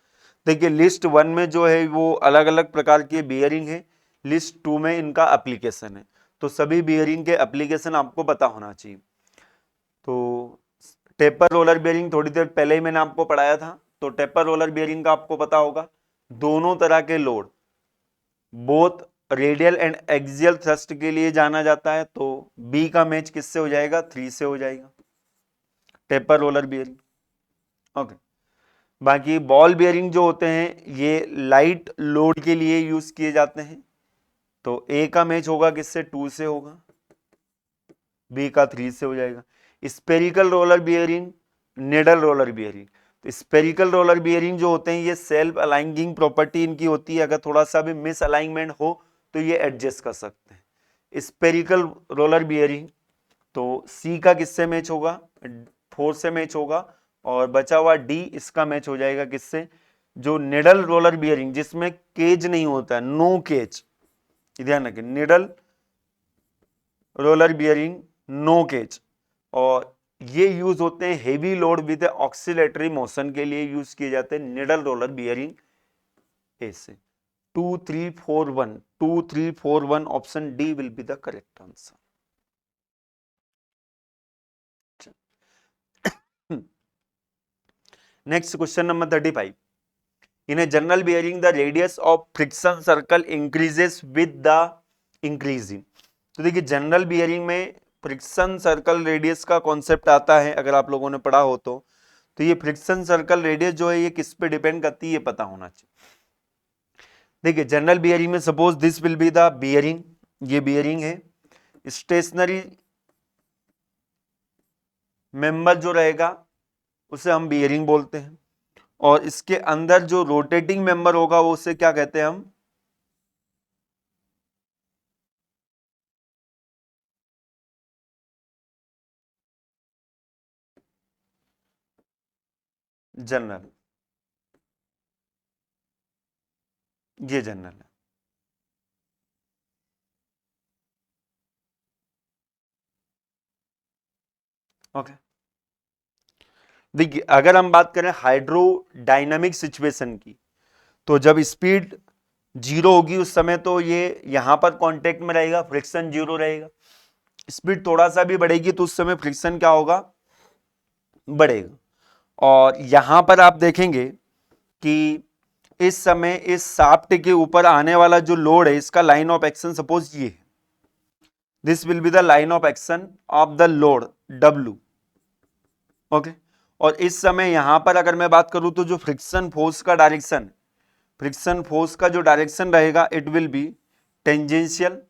देखिए लिस्ट 1 में जो है वो अलग अलग प्रकार के बियरिंग है, लिस्ट 2 में इनका एप्लीकेशन है। तो सभी बियरिंग के एप्लीकेशन आपको पता होना चाहिए। तो टेपर रोलर बियरिंग थोड़ी देर पहले ही मैंने आपको पढ़ाया था, तो टेपर रोलर बियरिंग का आपको पता होगा, दोनों तरह के load both radial and axial thrust के लिए जाना जाता है। तो बी का मैच किससे हो जाएगा, 3 से हो जाएगा, टेपर रोलर बियरिंग, ओके। बाकी बॉल बियरिंग जो होते हैं ये लाइट लोड के लिए यूज किए जाते हैं। तो ए का मैच होगा किससे, 2 से होगा, बी का 3 से हो जाएगा। Spherical roller bearing, needle roller bearing, तो स्पेरिकल रोलर बियरिंग जो होते हैं ये सेल्फ अलाइनिंग प्रॉपर्टी इनकी होती है, अगर थोड़ा सा भी मिस अलाइनमेंट हो तो ये एडजस्ट कर सकते हैं। स्पेरिकल रोलर बियरिंग, तो सी का किससे मैच होगा, 4 से मैच होगा, और बचा हुआ डी इसका मैच हो जाएगा किससे, जो निडल रोलर बियरिंग जिसमें केज नहीं होता है, नो केज, ध्यान रखें, needle roller bearing no cage, और ये यूज होते हैं heavy load with oscillatory motion के लिए यूज किए जाते हैं निडल रोलर बियरिंग। ऐसे 2 3 4 1 2 3 4 1 option D will be the correct answer. Next question number 35, in a journal bearing the radius of friction circle increases with the increasing. तो देखिए general bearing में friction circle radius का concept आता है, अगर आप लोगों ने पढ़ा हो तो ये फ्रिक्शन सर्कल रेडियस जो है ये किस पे डिपेंड करती है ये पता होना चाहिए। देखिए जनरल बियरिंग में suppose this will be the bearing, ये बियरिंग है, स्टेशनरी मेंबर जो रहेगा उसे हम बियरिंग बोलते हैं, और इसके अंदर जो रोटेटिंग मेंबर होगा वो उसे क्या कहते हैं हम? जनरल। ये जनरल है। ओके, देखिए अगर हम बात करें हाइड्रोडायनामिक सिचुएशन की, तो जब स्पीड जीरो होगी उस समय तो ये यहां पर कांटेक्ट में रहेगा, फ्रिक्शन जीरो रहेगा। स्पीड थोड़ा सा भी बढ़ेगी तो उस समय फ्रिक्शन क्या होगा? बढ़ेगा। और यहां पर आप देखेंगे कि इस समय इस शाफ्ट के ऊपर आने वाला जो लोड है, इसका लाइन ऑफ एक्शन सपोज ये है, this will be the line of action of the load W। Okay, और इस समय यहां पर अगर मैं बात करूं तो जो फ्रिक्शन फोर्स का डायरेक्शन, फ्रिक्शन फोर्स का जो डायरेक्शन रहेगा इट विल बी टेंजेंशियल,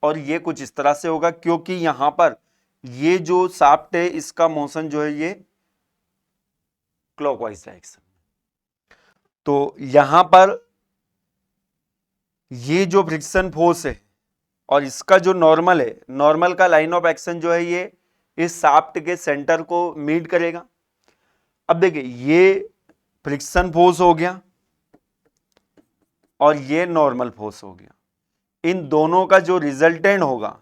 और ये कुछ इस तरह से होगा क्योंकि यहां पर ये जो शाफ्ट है इसका मोशन जो है ये क्लॉकवाइज डायरेक्शन। तो यहां पर ये जो फ्रिक्शन फोर्स है और इसका जो नॉर्मल है, नॉर्मल का लाइन ऑफ एक्शन जो है ये इस शाफ्ट के सेंटर को मीट करेगा। अब देखिए ये फ्रिक्शन फोर्स हो गया और ये नॉर्मल फोर्स हो गया, इन दोनों का जो रिजल्टेंट होगा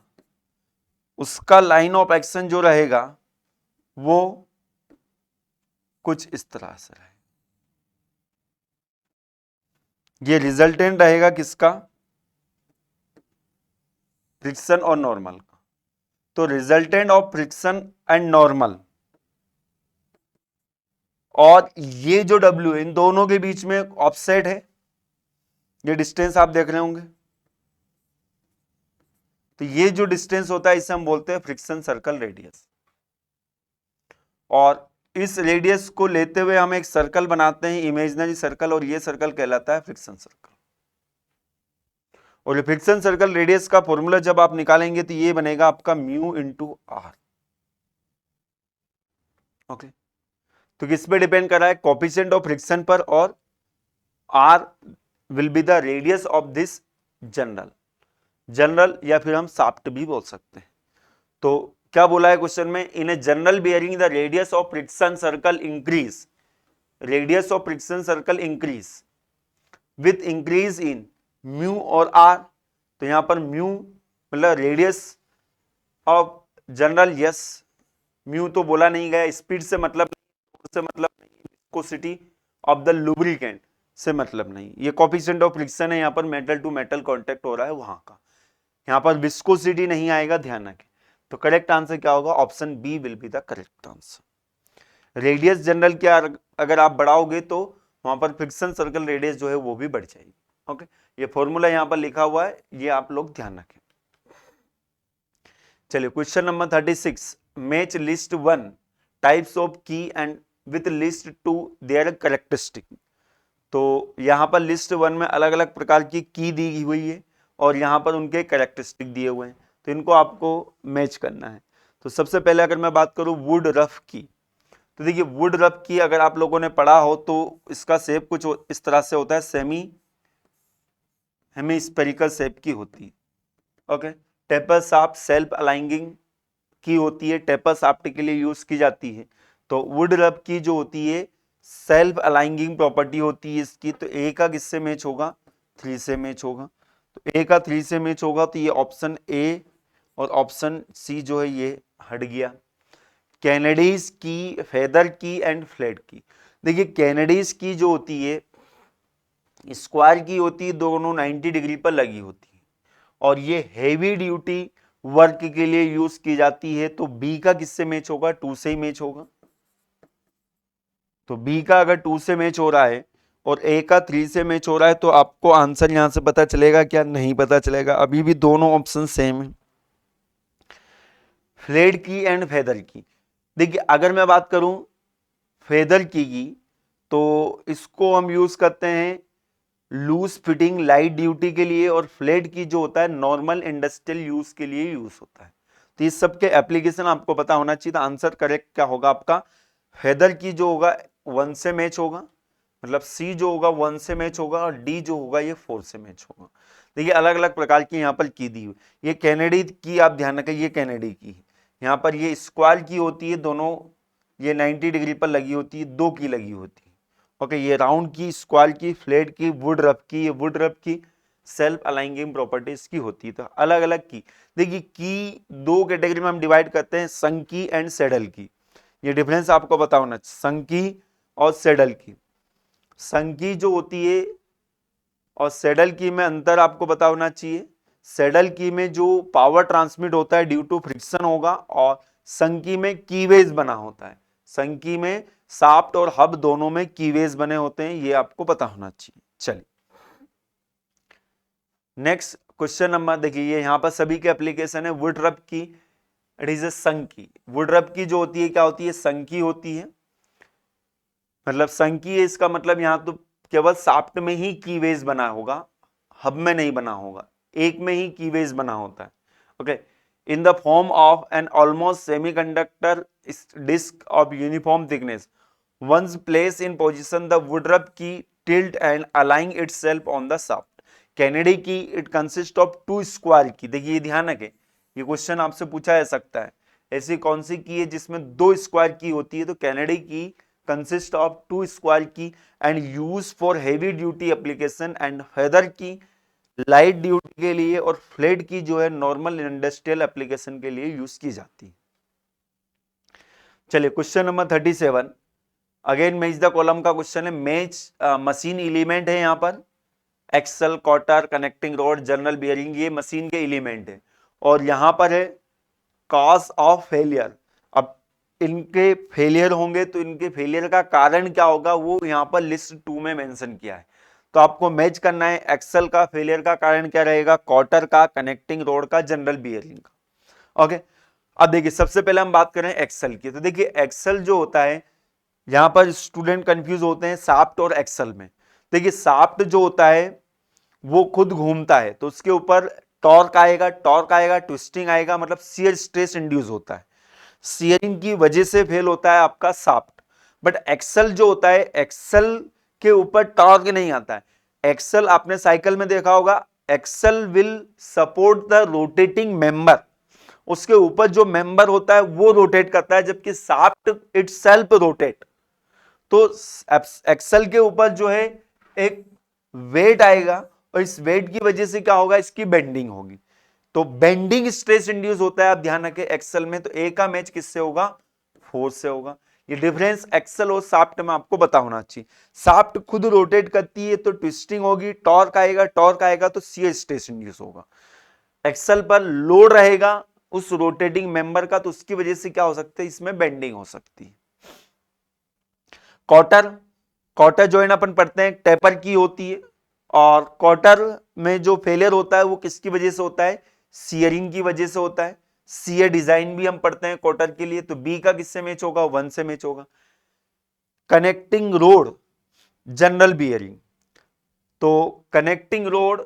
उसका लाइन ऑफ एक्शन जो रहेगा वो कुछ इस तरह से रहेगा। ये रिजल्टेंट रहेगा किसका? फ्रिक्शन और नॉर्मल का। तो resultant of friction and normal और ये जो W है इन दोनों के बीच में ऑफसेट है, ये डिस्टेंस आप देख रहे होंगे। तो ये जो डिस्टेंस होता है इसे हम बोलते हैं फ्रिक्शन सर्कल रेडियस, और इस रेडियस को लेते हुए हम एक सर्कल बनाते हैं, इमेजिनरी सर्कल, और ये सर्कल कहलाता है फ्रिक्शन सर्कल। और फ्रिक्शन सर्कल रेडियस का फॉर्मूला जब आप निकालेंगे तो ये बनेगा आपका म्यू इंटू आर। ओके, तो किस पे डिपेंड कर रहा है? कोफिशिएंट ऑफ फ्रिक्शन पर, और R will be the radius of this journal, journal या फिर हम शाफ्ट भी बोल सकते हैं। तो क्या बोला है क्वेश्चन में? In a journal bearing the radius of friction circle increase, radius of friction circle increase with increase in mu और आर। तो यहां पर म्यू मतलब radius of journal, yes, mu तो बोला नहीं गया, स्पीड से मतलब नहीं, विस्कोसिटी ऑफ द लुब्रिकेंट से मतलब नहीं, ये कोफिशिएंट ऑफ फ्रिक्शन है, यहां पर मेटल टू मेटल कांटेक्ट हो रहा है वहां का, यहां पर विस्कोसिटी नहीं आएगा, ध्यान रखें। तो करेक्ट आंसर क्या होगा? Option B will be the correct answer. Radius journal क्या अगर आप बढ़ाओगे तो वहां पर फ्रिक्शन सर्कल रेडियस जो है वो भी बढ़ जाएगी। ओके, ये फॉर्मूला यहां पर लिखा हुआ है, ये आप लोग ध्यान रखें। चलिए question number 36, match list 1 types of key and with list 2 their characteristic. तो यहां पर लिस्ट 1 में अलग अलग प्रकार की दी हुई है और यहां पर उनके कैरेक्टरिस्टिक दिए हुए हैं, तो इनको आपको मैच करना है। तो सबसे पहले अगर मैं बात करूं वुड रफ की, तो देखिए वुड रफ की अगर आप लोगों ने पढ़ा हो तो इसका शेप कुछ इस तरह से होता है, सेमी हेमिस्फेरिकल शेप की होती है। Okay, taper shaft self aligning की होती है, टेपर शाफ्ट के लिए यूज की जाती है। तो वुड रफ की जो होती है सेल्फ अलाइनिंग प्रॉपर्टी होती है इसकी, तो ए का किससे मैच होगा? 3 से मैच होगा। तो ए का 3 से मैच होगा तो ये ऑप्शन ए और ऑप्शन सी जो है ये हट गया। कैनेडीज की, फेदर की एंड फ्लैट की, देखिए कैनेडीज की जो होती है स्क्वायर की होती है, दोनों 90 डिग्री पर लगी होती है और ये हेवी ड्यूटी वर्क के लिए यूज की जाती है। तो बी का किससे मैच होगा? 2 से ही मैच होगा। तो बी का अगर 2 से मैच हो रहा है और ए का 3 से मैच हो रहा है तो आपको आंसर यहां से पता चलेगा क्या? नहीं पता चलेगा, अभी भी दोनों ऑप्शन सेम है। फ्लैट की एंड फेदर की, देखिए अगर मैं बात करूं फेदर की तो इसको हम यूज करते हैं लूज फिटिंग लाइट ड्यूटी के लिए, और फ्लैट की जो होता है नॉर्मल इंडस्ट्रियल यूज के लिए यूज होता है। तो इस सब के एप्लीकेशन आपको पता होना चाहिए। तो आंसर करेक्ट क्या होगा आपका, हेदर की जो होगा 1 से मैच होगा, मतलब सी जो होगा 1 से मैच होगा, और डी जो होगा ये 4 से मैच होगा। देखिए अलग अलग प्रकार की यहाँ पर की दी हुई, ये कैनेडी की आप ध्यान रखें, ये कैनेडी की, यहाँ पर ये स्क्वायर की होती है दोनों, ये 90 डिग्री पर लगी होती है, 2 की लगी होती है। ओके, ये राउंड की, स्क्वायर की, फ्लैट की, वुड रफ की, ये वुड रफ की सेल्फ अलाइंगिंग प्रॉपर्टीज की होती है। तो अलग अलग की, देखिए की 2 कैटेगरी में हम डिवाइड करते हैं, संकी एंड सेडल की। ये डिफरेंस आपको पता होना चाहिए, संकी और सेडल की। संकी जो होती है और सेडल की में अंतर आपको पता होना चाहिए। सेडल की में जो पावर ट्रांसमिट होता है ड्यू टू फ्रिक्शन होगा, और संकी में कीवेज बना होता है। संकी में शाफ्ट और हब दोनों में कीवेज बने होते हैं, ये आपको पता होना चाहिए। चलिए नेक्स्ट क्वेश्चन नंबर देखिए, ये यहां पर सभी के एप्लीकेशन है। वुड रब की, इट इज ए संकी। वुड रब की जो होती है क्या होती है, संकी होती है, मतलब संकी है, इसका मतलब यहां तो केवल शाफ्ट में ही कीवेज बना होगा, हब में नहीं बना होगा, एक में ही कीवेज बना होता है। Okay, in the form of an almost semiconductor disc of uniform thickness, once place in position the Woodruff key tilt and अलाइंग itself on the shaft. Kennedy key it consist of 2 square key. देखिए ध्यान रखें, ये question आपसे पूछा जा सकता है, ऐसी कौन सी की है जिसमें 2 स्क्वायर की होती है, तो कैनेडी की कंसिस्ट ऑफ 2 स्क्वायर की and use for heavy duty application, and Heather की लाइट ड्यूटी के लिए, और फ्लेट की जो है नॉर्मल इंडस्ट्रियल एप्लीकेशन के लिए यूज की जाती है। चलिए question number 37, again match the column का क्वेश्चन है। मैच मशीन एलिमेंट है, यहां पर axle, cotter, connecting rod, journal bearing, ये मशीन के एलिमेंट है, और यहां पर है कॉज ऑफ फेलियर। अब इनके फेलियर होंगे तो इनके फेलियर का कारण क्या होगा वो यहां पर लिस्ट 2 में मेंशन किया है। तो आपको मैच करना है, एक्सल का फेलियर का कारण क्या रहेगा, कॉटर का, कनेक्टिंग रोड का, जनरल बियरिंग का। ओके, अब देखिए सबसे पहले हम बात करें एक्सल की। तो देखिए एक्सल जो होता है, यहां पर स्टूडेंट कंफ्यूज होते हैं शाफ्ट और एक्सल में। देखिए शाफ्ट जो होता है वो खुद घूमता है, तो उसके ऊपर टॉर्क आएगा, ट्विस्टिंग आएगा, मतलब शियर स्ट्रेस इंड्यूस होता है, शियरिंग की वजह से फेल होता है आपका शाफ्ट। बट एक्सल जो होता है, एक्सल के ऊपर टॉर्क नहीं आता है। एक्सल आपने साइकिल में देखा होगा, axle will support the rotating member, उसके ऊपर जो मेंबर होता है वो रोटेट करता है, जबकि शाफ्ट इटसेल्फ रोटेट। तो एक्सल के ऊपर जो है एक वेट आएगा, और इस वेट की वजह से क्या होगा, इसकी बेंडिंग होगी, तो बेंडिंग स्ट्रेस इंड्यूस होता है। आप ध्यान रखें एक्सल में, तो ए का मैच किससे होगा, फोर्स से होगा। ये डिफरेंस एक्सल और शाफ्ट में आपको पता होना चाहिए। शाफ्ट खुद रोटेट करती है तो ट्विस्टिंग होगी, टॉर्क आएगा तो शियर स्ट्रेस इंड्यूस होगा। एक्सल पर लोड रहेगा उस रोटेटिंग मेंबर का, तो उसकी वजह से क्या हो सकता है, इसमें बेंडिंग हो सकती है। क्वार्टर जॉइंट अपन पढ़ते हैं, टेपर की होती है, और क्वार्टर में जो फेलियर होता है वो किसकी वजह से होता है, शियरिंग की वजह से होता है। शियर डिजाइन भी हम पढ़ते हैं क्वार्टर के लिए, तो बी का किससे मैच होगा, 1 से मैच होगा। कनेक्टिंग रोड, जनरल बियरिंग, तो कनेक्टिंग रोड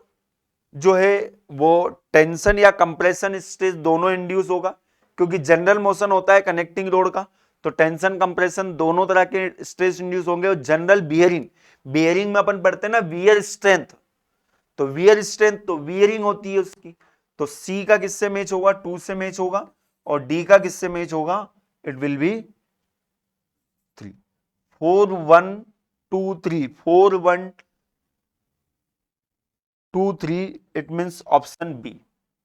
जो है वो टेंशन या कंप्रेशन स्ट्रेस दोनों इंड्यूस होगा, क्योंकि जनरल मोशन होता है कनेक्टिंग रोड का, तो टेंशन कंप्रेशन दोनों तरह के स्ट्रेस इंड्यूस होंगे। और जनरल बियरिंग, बियरिंग में अपन पढ़ते हैं ना वियर स्ट्रेंथ, तो वियर स्ट्रेंथ तो बियरिंग होती है उसकी। तो सी का किससे मैच होगा, 2 से मैच होगा, और डी का किससे मैच होगा, it will B 3, 4 1 2 3, 4 1 2 3, it means option B.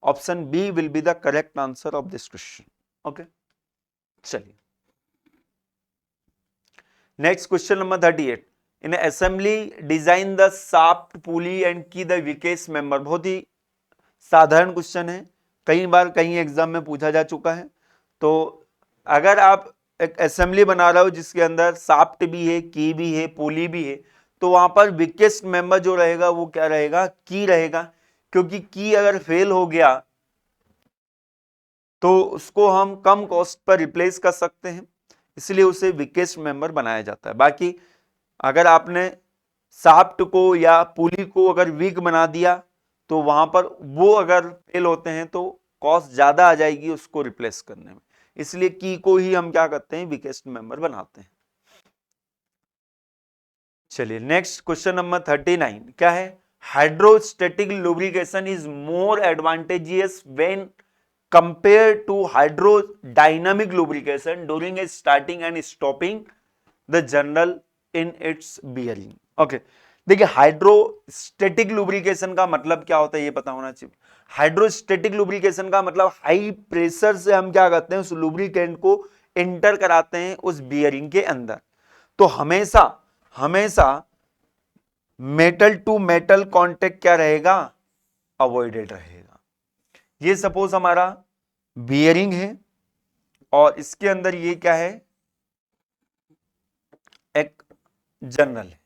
Option B will be the correct answer of this question. Okay, चलिए next question number 38. In assembly design the shaft, pulley and key the weakest member. बहुत ही साधारण question है, कई बार कई exam में पूछा जा चुका है। तो अगर आप एक असेंबली बना रहे हो जिसके अंदर शाफ्ट भी है, की भी है, पुली भी है, तो वहां पर वीकेस्ट मेंबर जो रहेगा वो क्या रहेगा, की रहेगा, क्योंकि की अगर फेल हो गया तो उसको हम कम कॉस्ट पर रिप्लेस कर सकते हैं, इसलिए उसे वीकेस्ट मेंबर बनाया जाता है। बाकी अगर आपने शाफ्ट को या पुली को अगर वीक बना दिया तो वहां पर वो अगर फेल होते हैं तो कॉस्ट ज्यादा आ जाएगी उसको रिप्लेस करने में, इसलिए की को ही हम क्या करते हैं, वीकेस्ट मेंबर बनाते हैं। चलिए नेक्स्ट क्वेश्चन नंबर 39 क्या है, hydrostatic lubrication is more advantageous when compare to hydrodynamic lubrication during a starting and stopping the journal in its bearing. Okay, देखिए हाइड्रोस्टैटिक लुब्रिकेशन का मतलब क्या होता है ये पता होना चाहिए। हाइड्रोस्टैटिक लुब्रिकेशन का मतलब हाई प्रेशर से हम क्या करते हैं, उस लुब्रिकेंट को एंटर कराते हैं उस बियरिंग के अंदर। तो हमेशा हमेशा मेटल टू मेटल कांटेक्ट क्या रहेगा, अवॉइडेड रहेगा। ये सपोज हमारा बियरिंग है और इसके अंदर ये क्या है, एक जनरल है।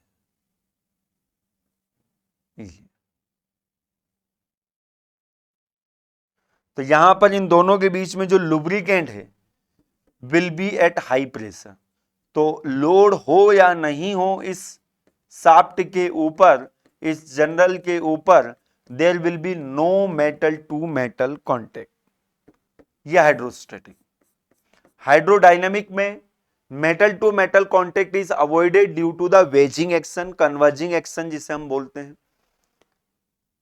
तो यहां पर इन दोनों के बीच में जो लुब्रिकेंट है will be at high pressure. तो लोड हो या नहीं हो इस शाफ्ट के ऊपर, इस जनरल के ऊपर, there will be no metal to metal contact. यह हाइड्रोस्टैटिक। हाइड्रोडायनेमिक में metal to metal contact is avoided due to the wedging action, converging action जिसे हम बोलते हैं।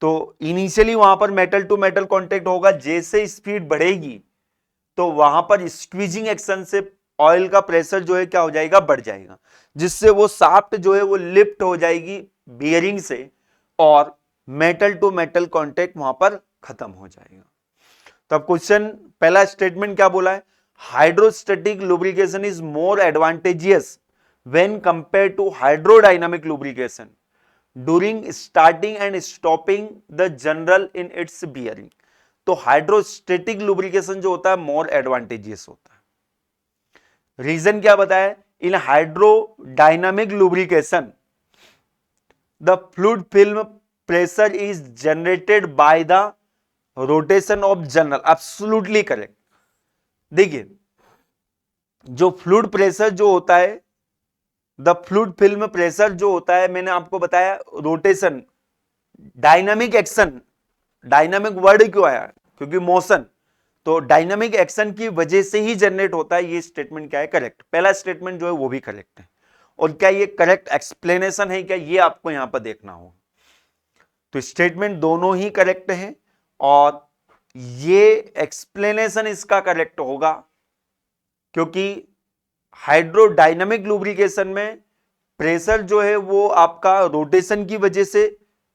तो इनिशियली वहां पर मेटल टू मेटल कांटेक्ट होगा, जैसे स्पीड बढ़ेगी तो वहां पर स्क्वीजिंग एक्शन से ऑयल का प्रेशर जो है क्या हो जाएगा, बढ़ जाएगा, जिससे वो शाफ्ट जो है वो लिफ्ट हो जाएगी बियरिंग से और मेटल टू मेटल कांटेक्ट वहां पर खत्म हो जाएगा। तो अब क्वेश्चन पहला स्टेटमेंट क्या बोला है, hydrostatic lubrication is more advantageous when compare to hydrodynamic lubrication during starting and stopping the journal in its bearing. तो हाइड्रोस्टैटिक लुब्रिकेशन जो होता है मोर एडवांटेजियस होता है। रीजन क्या बताया, in hydrodynamic lubrication the fluid film pressure is generated by the rotation of journal. Absolutely correct. देखिए जो फ्लूइड प्रेशर जो होता है, द फ्लूइड फिल्म प्रेशर जो होता है, मैंने आपको बताया rotation, dynamic action, dynamic word क्यों आया, क्योंकि मोशन, तो डायनामिक एक्शन की वजह से ही जनरेट होता है। ये स्टेटमेंट क्या है, करेक्ट। पहला स्टेटमेंट जो है वो भी करेक्ट है। और क्या ये करेक्ट एक्सप्लेनेशन है क्या, ये आपको यहां पर देखना होगा। तो स्टेटमेंट दोनों ही करेक्ट है और ये एक्सप्लेनेशन इसका करेक्ट होगा, क्योंकि हाइड्रोडायनामिक लुब्रिकेशन में प्रेशर जो है वो आपका रोटेशन की वजह से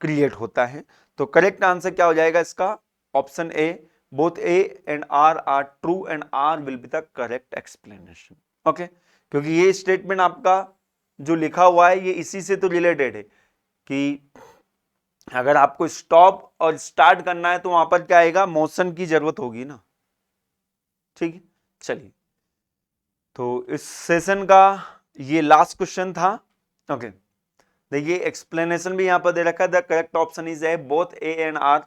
क्रिएट होता है। तो करेक्ट आंसर क्या हो जाएगा इसका, option A. Both A and R true and R will be the correct explanation. Okay, क्योंकि ये स्टेटमेंट आपका जो लिखा हुआ है ये इसी से तो रिलेटेड है कि अगर आपको स्टॉप और स्टार्ट करना है तो वहां पर क्या आएगा, मोशन की जरूरत होगी ना। ठीक है, चलिए तो इस सेशन का ये लास्ट क्वेश्चन था। ओके, देखिए एक्सप्लेनेशन भी यहां पर दे रखा है, the correct option is A, both A and R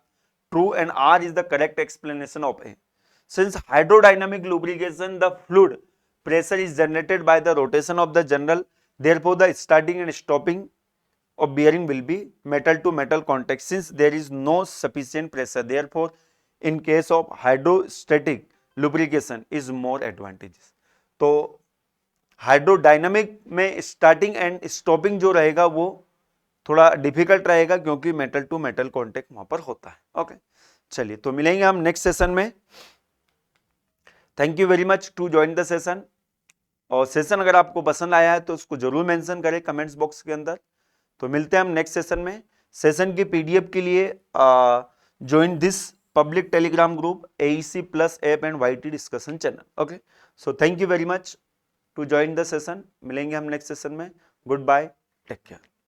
true and R is the correct explanation of A. Since hydrodynamic lubrication the fluid pressure is generated by the rotation of the general, therefore the starting and stopping of bearing will be metal to metal contact since there is no sufficient pressure, therefore in case of hydrostatic lubrication is more advantageous। तो hydrodynamic में starting and stopping जो रहेगा वो थोड़ा difficult रहेगा क्योंकि metal to metal contact वहां पर होता है। ओके, चलिए तो मिलेंगे हम नेक्स्ट सेशन में। Thank you very much to join the session. और सेशन अगर आपको पसंद आया है तो उसको जरूर मेंशन करें कमेंट्स बॉक्स के अंदर। तो मिलते हैं हम नेक्स्ट सेशन में। सेशन की पीडीएफ के लिए join this public Telegram group AEC plus app and YT discussion channel. Okay, so thank you very much to join the session. मिलेंगे हम नेक्स्ट सेशन में। Good bye, take care.